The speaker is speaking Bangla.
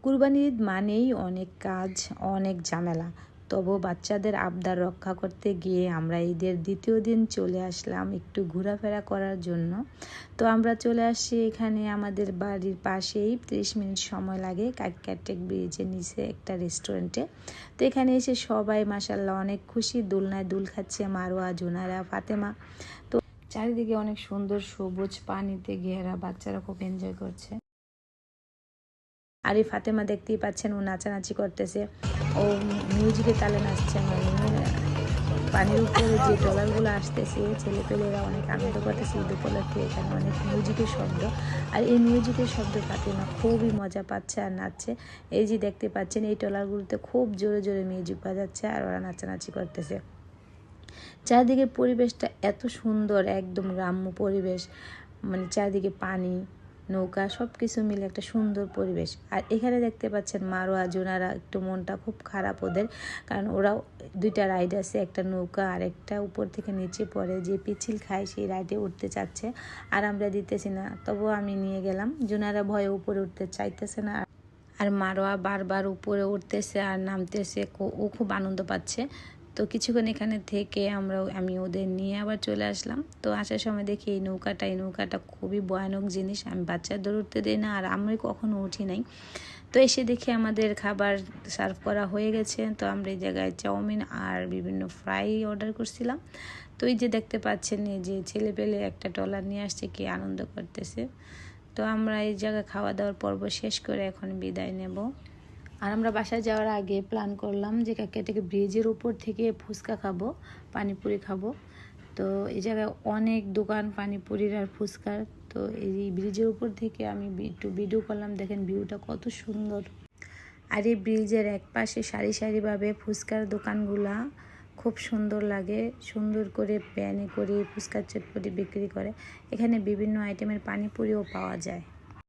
কুরবানির ঈদ মানেই অনেক কাজ, অনেক ঝামেলা। তবুও বাচ্চাদের আবদার রক্ষা করতে গিয়ে আমরা ঈদের দ্বিতীয় দিন চলে আসলাম একটু ঘোরাফেরা করার জন্য। তো আমরা চলে আসছি এখানে আমাদের বাড়ির পাশেই 30 মিনিট সময় লাগে কাকিয়াটেক ব্রিজের নিচে একটা রেস্টুরেন্টে। তো এখানে এসে সবাই মাশাআল্লাহ অনেক খুশি, দোলনায় দুল খাচ্ছে মারোয়া, জুনারা, ফাতেমা। তো চারিদিকে অনেক সুন্দর সবুজ পানিতে ঘেরা, বাচ্চারা খুব এনজয় করছে। আর এই ফাতেমা দেখতেই পাচ্ছেন ও নাচানাচি করতেছে, ও মিউজিকের তালে নাচছে। মানে পানির উপরে যে ট্রলারগুলো আসতেছে ছেলেপেলেরা অনেক আনন্দ করতেছে ঈদ উপলক্ষে। এখানে অনেক মিউজিকের শব্দ, আর এই মিউজিকের শব্দ ফাতেমা খুবই মজা পাচ্ছে আর নাচছে। এই যে দেখতে পাচ্ছেন এই ট্রলারগুলোতে খুব জোরে জোরে মিউজিক বাজাচ্ছে আর ওরা নাচানাচি করতেছে। চারদিকে পরিবেশটা এত সুন্দর, একদম গ্রাম্য পরিবেশ, মানে চারদিকে পানি, নৌকা, সব কিছু মিলে একটা সুন্দর পরিবেশ। আর এখানে দেখতে পাচ্ছেন মারোয়া, জোনারা একটু মনটা খুব খারাপ ওদের, কারণ ওরাও দুইটা রাইড আছে, একটা নৌকা আর একটা উপর থেকে নিচে পড়ে, যে পিছিল খায় সেই রাইডে উঠতে চাচ্ছে আর আমরা দিতেছি না। তবুও আমি নিয়ে গেলাম। জোনারা ভয়ে উপরে উঠতে চাইতেছে না, আর মারোয়া বারবার উপরে উঠতেছে আর নামতেছে, ও খুব আনন্দ পাচ্ছে। তো কিছুক্ষণ এখানে থেকে আমি ওদের নিয়ে আবার চলে আসলাম। তো আসার সময় দেখি এই নৌকাটা খুবই ভয়ানক জিনিস, আমি বাচ্চাদের উঠতে দিই না আর আমি কখনো উঠি নাই। তো এসে দেখি আমাদের খাবার সার্ভ করা হয়ে গেছে। তো আমরা এই জায়গায় চাউমিন আর বিভিন্ন ফ্রাই অর্ডার করছিলাম। তো এই যে দেখতে পাচ্ছেন এই যে ছেলে পেলে একটা ট্রলার নিয়ে আসছে, কি আনন্দ করতেছে। তো আমরা এই জায়গায় খাওয়া দাওয়ার পর্ব শেষ করে এখন বিদায় নেব। আর আমরা বাসায় যাওয়ার আগে প্ল্যান করলাম যে কাকিয়াটেক ব্রিজের উপর থেকে ফুচকা খাবো, পানিপুরি খাবো। তো এই জায়গায় অনেক দোকান পানিপুরির আর ফুচকার। তো এই ব্রিজের উপর থেকে আমি একটু ভিডিও করলাম, দেখেন ভিউটা কত সুন্দর। আর এই ব্রিজের এক পাশে সারি সারিভাবে ফুচকার দোকানগুলা খুব সুন্দর লাগে, সুন্দর করে প্যানে করে ফুচকার চটপটি বিক্রি করে। এখানে বিভিন্ন আইটেমের পানিপুরিও পাওয়া যায়।